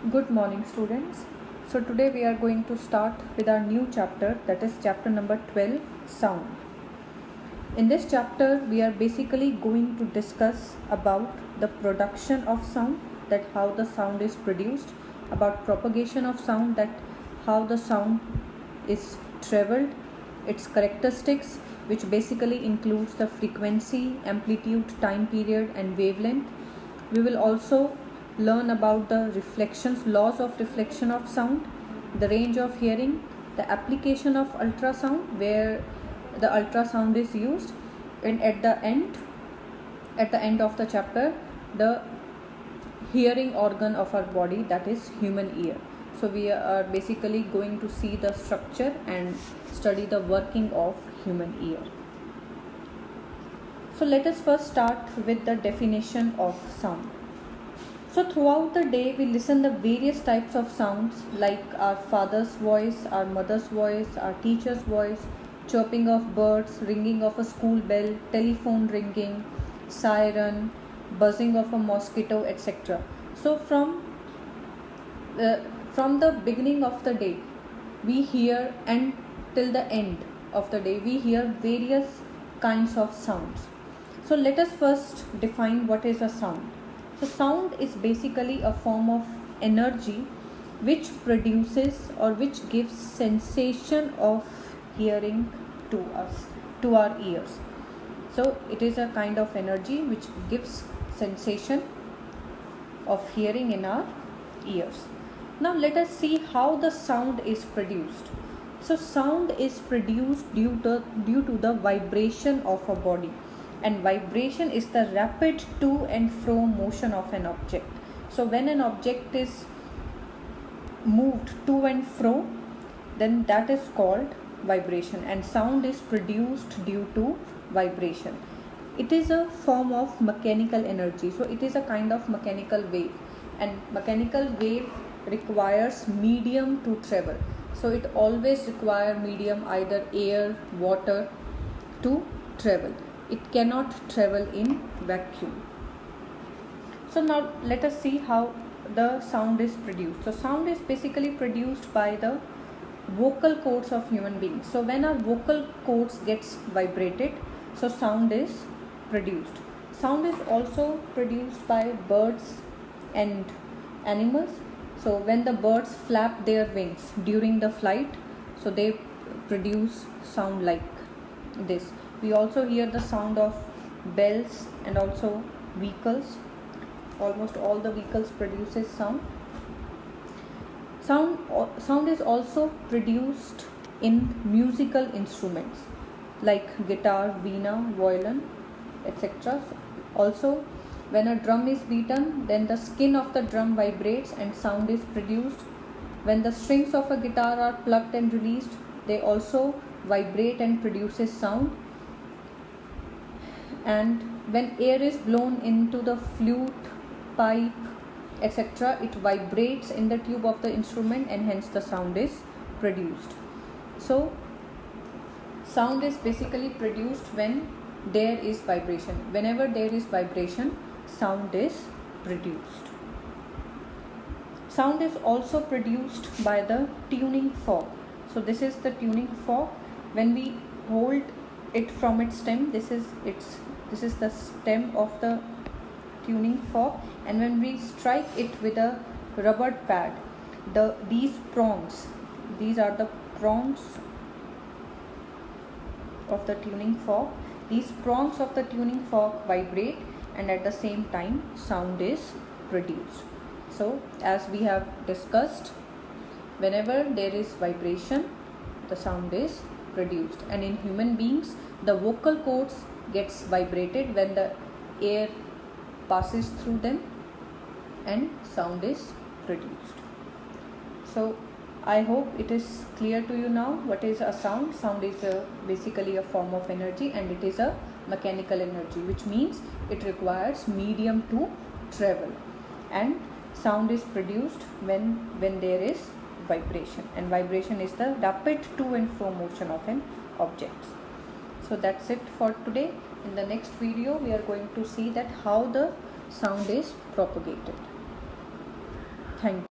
Good morning, students. So today we are going to start with our new chapter, that is chapter number 12, sound. In this chapter we are basically going to discuss about the production of sound, that how the sound is produced, about propagation of sound, that how the sound is traveled, its characteristics, which basically includes the frequency, amplitude, time period and wavelength. We will also learn about the laws of reflection of sound, the range of hearing, the application of ultrasound, where the ultrasound is used, and at the end of the chapter, the hearing organ of our body, that is human ear. So we are basically going to see the structure and study the working of human ear. So let us first start with the definition of sound. So throughout the day we listen the various types of sounds, like our father's voice, our mother's voice, our teacher's voice, chirping of birds, ringing of a school bell, telephone ringing, siren, buzzing of a mosquito, etc. So from the beginning of the day we hear, and till the end of the day we hear various kinds of sounds. So let us first define what is a sound. So sound is basically a form of energy which produces or which gives sensation of hearing to us, to our ears. So it is a kind of energy which gives sensation of hearing in our ears. Now let us see how the sound is produced. So sound is produced due to the vibration of a body, and vibration is the rapid to and fro motion of an object. So when an object is moved to and fro, then that is called vibration, and sound is produced due to vibration. It is a form of mechanical energy, so it is a kind of mechanical wave, and mechanical wave requires medium to travel. So it always requires medium, either air, water, to travel. It cannot travel in vacuum. So now let us see how the sound is produced. So sound is basically produced by the vocal cords of human beings. So when our vocal cords gets vibrated, so sound is produced. Sound is also produced by birds and animals. So when the birds flap their wings during the flight, so they produce sound like this. We also hear the sound of bells and also vehicles. Almost all the vehicles produces sound. Sound is also produced in musical instruments like guitar, veena, violin, etc. Also, when a drum is beaten, then the skin of the drum vibrates and sound is produced. When the strings of a guitar are plucked and released, they also vibrate and produces sound. And when air is blown into the flute, pipe, etc., it vibrates in the tube of the instrument, and hence the sound is produced. So sound is basically produced when there is vibration. Whenever there is vibration, sound is produced. Sound is also produced by the tuning fork. So this is the tuning fork. When we hold it from its stem, this is the stem of the tuning fork, and when we strike it with a rubber pad, these are the prongs of the tuning fork. These prongs of the tuning fork vibrate, and at the same time sound is produced. So as we have discussed, whenever there is vibration, the sound is produced. And in human beings, the vocal cords gets vibrated when the air passes through them, and sound is produced. So I hope it is clear to you now what is a sound. Sound is basically a form of energy, and it is a mechanical energy, which means it requires medium to travel, and sound is produced when there is vibration, and vibration is the rapid to and fro motion of an object. So that's it for today. In the next video we are going to see that how the sound is propagated. Thank you.